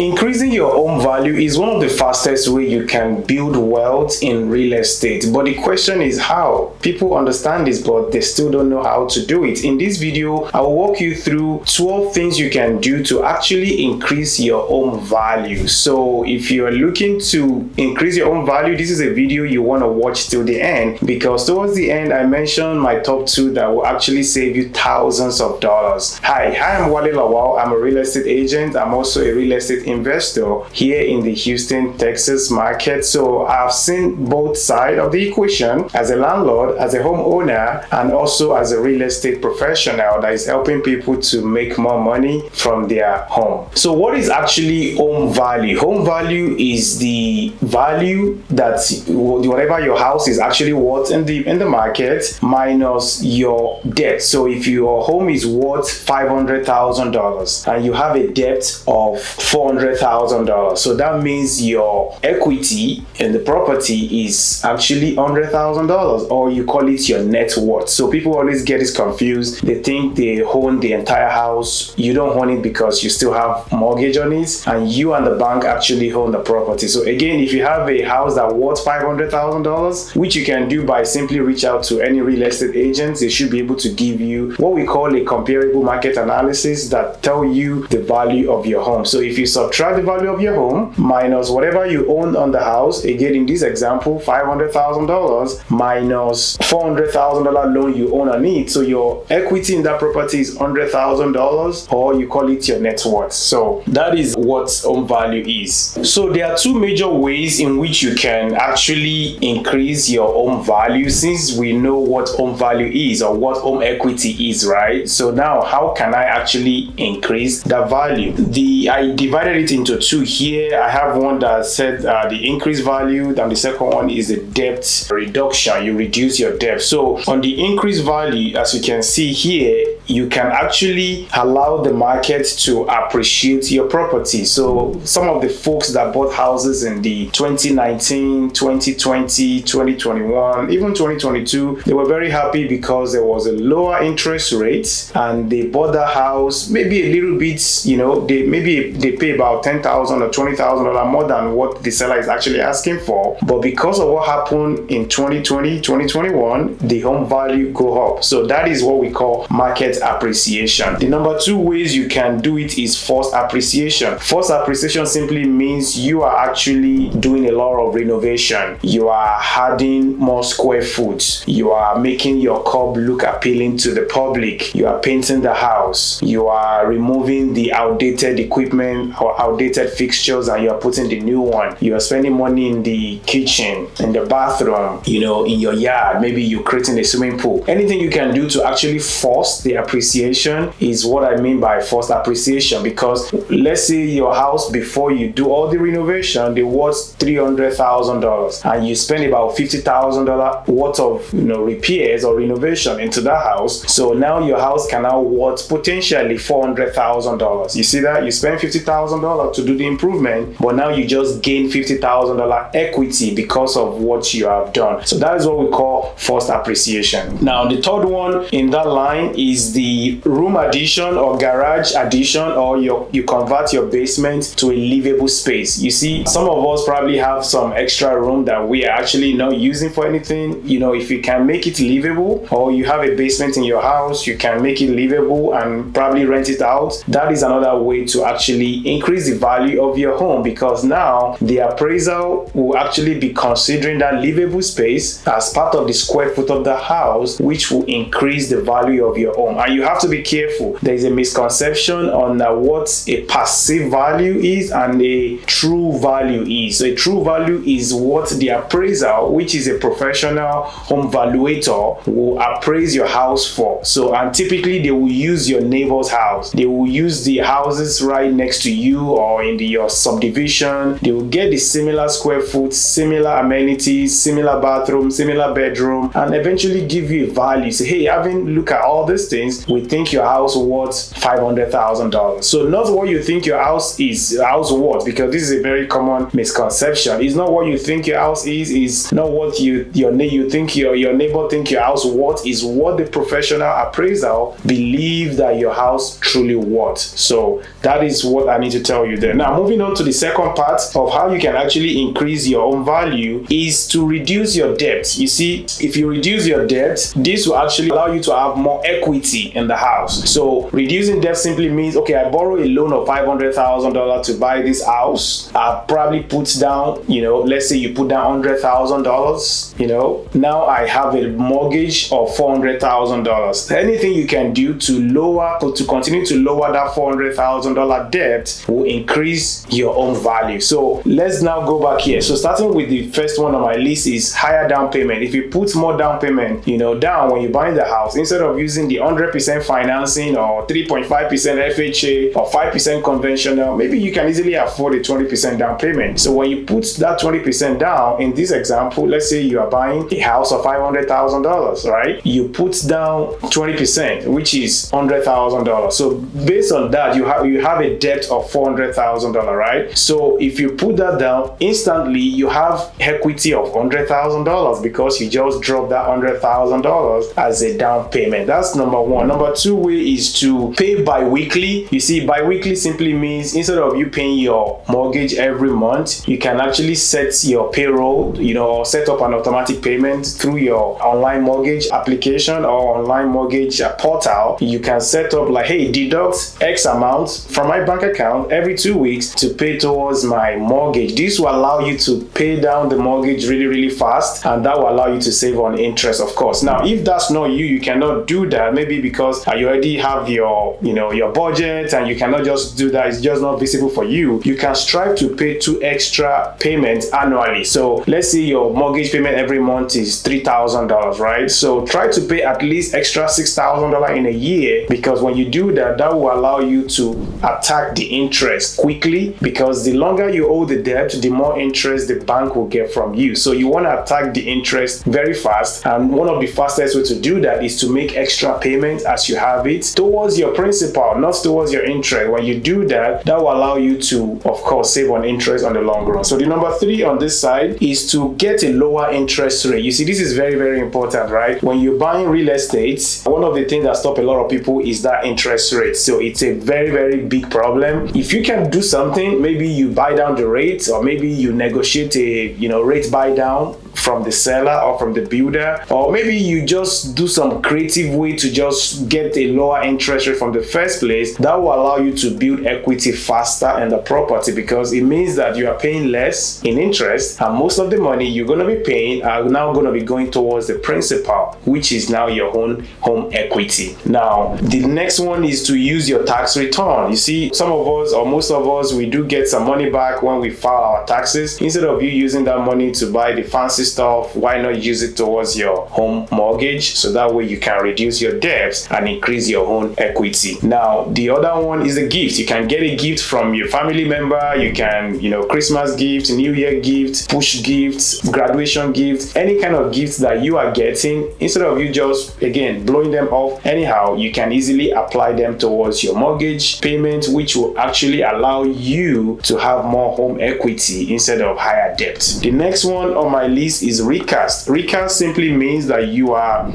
Increasing your home value is one of the fastest way you can build wealth in real estate. But the question is how? People understand this, but they still don't know how to do it. In this video, I will walk you through 12 things you can do to actually increase your home value. So if you're looking to increase your home value, this is a video you want to watch till the end, because towards the end, I mentioned my top 2 that will actually save you thousands of dollars. Hi, I'm Wale Lawal. I'm a real estate agent. I'm also a real estate investor here in the Houston, Texas market. So I've seen both sides of the equation as a landlord, as a homeowner, and also as a real estate professional that is helping people to make more money from their home. So what is actually home value? Home value is the value that whatever your house is actually worth in the market minus your debt. So if your home is worth $500,000 and you have a debt of $400,000, so that means your equity in the property is actually $100,000, or you call it your net worth. So people always get this confused. They think they own the entire house. You don't own it because you still have mortgage on it, and you and the bank actually own the property. So again, if you have a house that worth $500,000, which you can do by simply reach out to any real estate agents, they should be able to give you what we call a comparable market analysis that tell you the value of your home. So if you subtract the value of your home minus whatever you own on the house, again in this example, $500,000 minus $400,000 loan you own on it, so your equity in that property is $100,000, or you call it your net worth. So that is what home value is. So there are 2 major ways in which you can actually increase your home value, since we know what home value is or what home equity is, right? So now how can I actually increase the value? I divided it into 2 here. I have one that said the increased value, and the second one is the debt reduction. You reduce your debt. So on the increased value, as you can see here, you can actually allow the market to appreciate your property. So some of the folks that bought houses in the 2019, 2020, 2021, even 2022, they were very happy because there was a lower interest rate, and they bought the house maybe a little bit, they pay about $10,000 or $20,000 more than what the seller is actually asking for. But because of what happened in 2020, 2021, the home value go up. So that is what we call market appreciation. The number 2 ways you can do it is forced appreciation. Forced appreciation simply means you are actually doing a lot of renovation. You are adding more square foot. You are making your curb look appealing to the public. You are painting the house. You are removing the outdated equipment or outdated fixtures, and you are putting the new one. You are spending money in the kitchen, in the bathroom, in your yard. Maybe you're creating a swimming pool. Anything you can do to actually force the appreciation is what I mean by forced appreciation. Because let's say your house, before you do all the renovation, they worth $300,000, and you spend about $50,000 worth of repairs or renovation into that house. So now your house can now worth potentially $400,000. You see that? You spend $50,000 to do the improvement, but now you just gain $50,000 equity because of what you have done. So that is what we call forced appreciation. Now the third one in that line is the room addition or garage addition, or you convert your basement to a livable space. You see, some of us probably have some extra room that we are actually not using for anything. If you can make it livable, or you have a basement in your house, you can make it livable and probably rent it out. That is another way to actually increase the value of your home, because now the appraiser will actually be considering that livable space as part of the square foot of the house, which will increase the value of your home. And you have to be careful. There is a misconception on what a passive value is and a true value is. So a true value is what the appraiser, which is a professional home valuator, will appraise your house for. So, and typically they will use your neighbor's house. They will use the houses right next to you or in your subdivision. They will get the similar square foot, similar amenities, similar bathroom, similar bedroom, and eventually give you a value. Say, hey, having looked at all these things, we think your house worth $500,000. So not what you think your house is, house worth, because this is a very common misconception. It's not what you think your house is not what you think your neighbor think your house worth, is what the professional appraiser believe that your house truly worth. So that is what I need to tell tell you there. Now, moving on to the second part of how you can actually increase your own value is to reduce your debt. You see, if you reduce your debt, this will actually allow you to have more equity in the house. So reducing debt simply means, okay, I borrow a loan of $500,000 to buy this house. I probably put down, let's say you put down $100,000, now I have a mortgage of $400,000. Anything you can do to continue to lower that $400,000 debt will increase your own value. So let's now go back here. So starting with the first one on my list is higher down payment. If you put more down payment, down when you buy the house, instead of using the 100% financing or 3.5% FHA or 5% conventional, maybe you can easily afford a 20% down payment. So when you put that 20% down, in this example, let's say you are buying a house of $500,000, right? You put down 20%, which is $100,000. So based on that, you have a debt of $400,000, right? So if you put that down, instantly you have equity of $100,000 because you just dropped that $100,000 as a down payment. That's number one. Number two way is to pay bi-weekly. You see, bi-weekly simply means instead of you paying your mortgage every month, you can actually set your payroll, or set up an automatic payment through your online mortgage application or online mortgage portal. You can set up like, hey, deduct X amount from my bank account every 2 weeks to pay towards my mortgage. This will allow you to pay down the mortgage really, really fast, and that will allow you to save on interest, of course. Now, if that's not you cannot do that, maybe because you already have your budget and you cannot just do that, it's just not visible for you. You can strive to pay 2 extra payments annually. So let's say your mortgage payment every month is $3,000, right? So try to pay at least extra $6,000 in a year, because when you do that, that will allow you to attack the interest quickly, because the longer you owe the debt, the more interest the bank will get from you. So you want to attack the interest very fast, and one of the fastest way to do that is to make extra payments as you have it towards your principal, not towards your interest. When you do that, that will allow you to, of course, save on interest on the long run. So the number 3 on this side is to get a lower interest rate. You see, this is very, very important, right? When you're buying real estate, one of the things that stop a lot of people is that interest rate. So it's a very, very big problem. If you can do something, maybe you buy down the rate, or maybe you negotiate a rate buy down from the seller or from the builder, or maybe you just do some creative way to just get a lower interest rate from the first place, that will allow you to build equity faster in the property, because it means that you are paying less in interest, and most of the money you're going to be paying are now going to be going towards the principal, which is now your own home equity. Now, the next one is to use your tax return. You see, some of us or most of us, we do get some money back when we file our taxes. Instead of you using that money to buy the fancy stuff, why not use it towards your home mortgage, so that way you can reduce your debts and increase your own equity. Now, the other one is a gift. You can get a gift from your family member. You can, Christmas gift, New Year gift, push gifts, graduation gift, any kind of gifts that you are getting. Instead of you just, again, blowing them off anyhow, you can easily apply them towards your mortgage payment, which will actually allow you to have more home equity instead of higher debt. The next one on my list is recast. Recast simply means that you are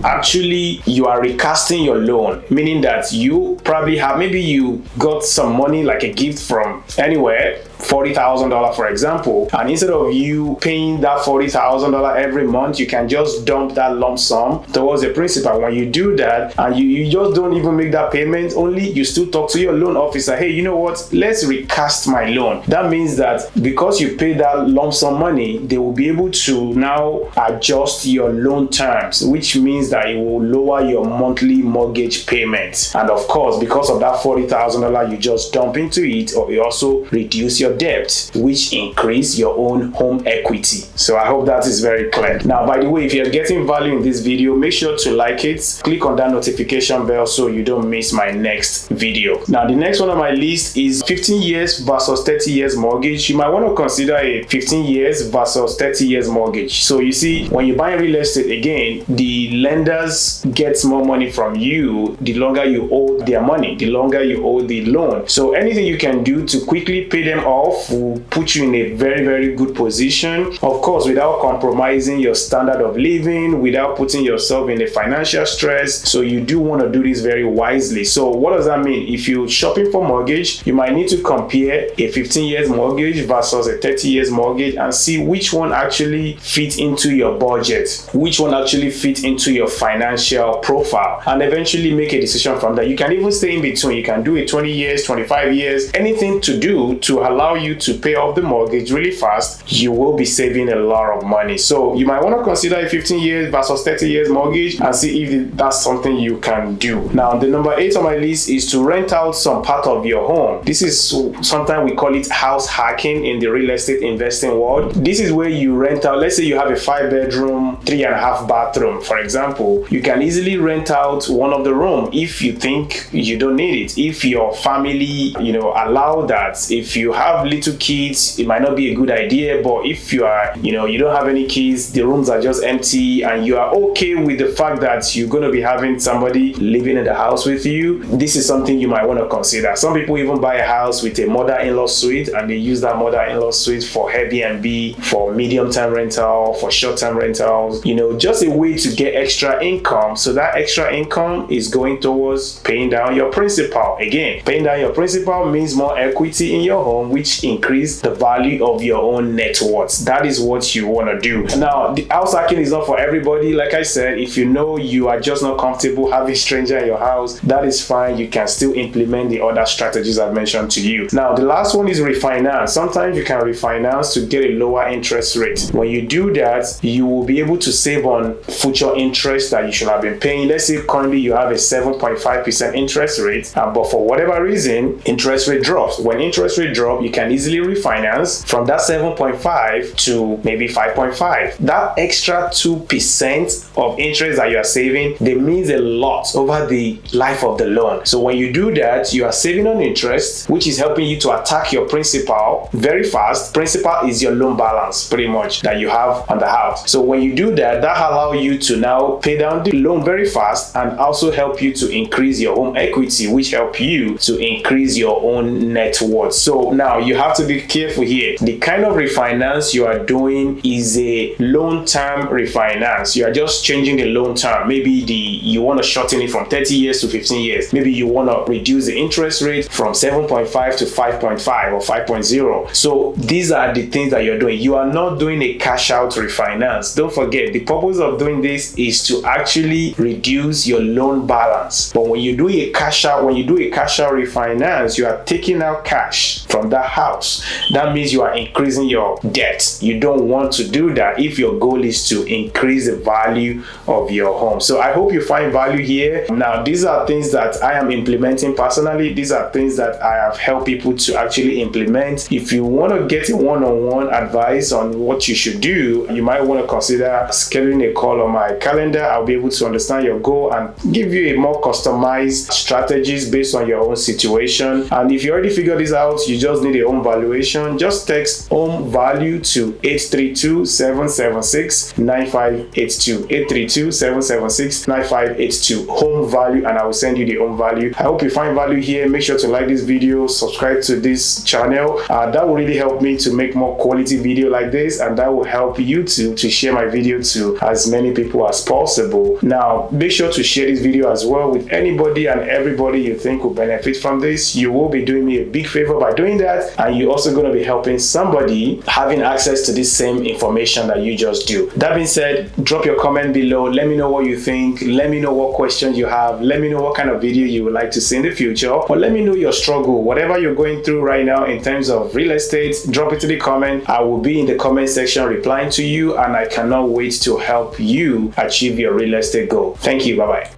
recasting your loan, meaning that you probably have, maybe you got some money like a gift from anywhere, $40,000 for example, and instead of you paying that $40,000 every month, you can just dump that lump sum towards the principal. When you do that and you just don't even make that payment, only you still talk to your loan officer, hey, you know what, let's recast my loan. That means that because you pay that lump sum money, they will be able to now adjust your loan terms, which means that it will lower your monthly mortgage payments. And of course, because of that $40,000 you just dump into it, or you also reduce your debt, which increase your own home equity. So I hope that is very clear. Now, by the way, if you're getting value in this video, make sure to like it, click on that notification bell so you don't miss my next video. Now, the next one on my list is 15 years versus 30 years mortgage. You might want to consider a 15 years versus 30 years mortgage. So you see, when you buy real estate, again, the lenders get more money from you the longer you owe their money, the longer you owe the loan. So anything you can do to quickly pay them off off will put you in a very, very good position, of course, without compromising your standard of living, without putting yourself in a financial stress. So you do want to do this very wisely. So what does that mean? If you're shopping for mortgage, you might need to compare a 15 years mortgage versus a 30 years mortgage and see which one actually fits into your budget, which one actually fits into your financial profile, and eventually make a decision from that. You can even stay in between. You can do a 20 years, 25 years, anything to do to allow you to pay off the mortgage really fast. You will be saving a lot of money. So you might want to consider a 15 years versus 30 years mortgage and see if that's something you can do. Now, the number 8 on my list is to rent out some part of your home. This is sometimes we call it house hacking in the real estate investing world. This is where you rent out, let's say you have a 5-bedroom, 3.5 bathroom, for example. You can easily rent out one of the room if you think you don't need it. If your family, allow that. If you have little kids, it might not be a good idea, but if you are, you don't have any kids, the rooms are just empty, and you are okay with the fact that you're going to be having somebody living in the house with you, this is something you might want to consider. Some people even buy a house with a mother-in-law suite, and they use that mother-in-law suite for Airbnb, for medium-term rental, for short-term rentals, just a way to get extra income. So that extra income is going towards paying down your principal. Again, paying down your principal means more equity in your home, which increase the value of your own net worth. That is what you want to do. Now, the house hacking is not for everybody. Like I said, if you are just not comfortable having stranger in your house, that is fine. You can still implement the other strategies I've mentioned to you. Now, the last one is refinance. Sometimes you can refinance to get a lower interest rate. When you do that, you will be able to save on future interest that you should have been paying. Let's say currently you have a 7.5% interest rate, but for whatever reason, interest rate drops. When interest rate drop, you can easily refinance from that 7.5 to maybe 5.5. That extra 2% of interest that you are saving, they means a lot over the life of the loan. So when you do that, you are saving on interest, which is helping you to attack your principal very fast. Principal is your loan balance pretty much that you have on the house. So when you do that, that allows you to now pay down the loan very fast and also help you to increase your home equity, which help you to increase your own net worth. So now you have to be careful here. The kind of refinance you are doing is a loan term refinance. You are just changing the loan term. Maybe you want to shorten it from 30 years to 15 years. Maybe you want to reduce the interest rate from 7.5 to 5.5 or 5.0. So these are the things that you're doing. You are not doing a cash out refinance. Don't forget, the purpose of doing this is to actually reduce your loan balance. But when you do a cash out refinance, you are taking out cash from that house. That means you are increasing your debt. You don't want to do that if your goal is to increase the value of your home. So I hope you find value here. Now, these are things that I am implementing personally. These are things that I have helped people to actually implement. If you want to get a one-on-one advice on what you should do, you might want to consider scheduling a call on my calendar. I'll be able to understand your goal and give you a more customized strategies based on your own situation. And if you already figured this out, you just need a home valuation. Just text home value to 832-776-9582. 832-776-9582. Home value, and I will send you the home value. I hope you find value here. Make sure to like this video, subscribe to this channel. That will really help me to make more quality video like this, and that will help YouTube to share my video to as many people as possible. Now, make sure to share this video as well with anybody and everybody you think will benefit from this. You will be doing me a big favor by doing that, and you're also going to be helping somebody having access to this same information that you just do. That being said, drop your comment below. Let me know what you think. Let me know what questions you have. Let me know what kind of video you would like to see in the future, or let me know your struggle. Whatever you're going through right now in terms of real estate, drop it to the comment. I will be in the comment section replying to you, and I cannot wait to help you achieve your real estate goal. Thank you. Bye-bye.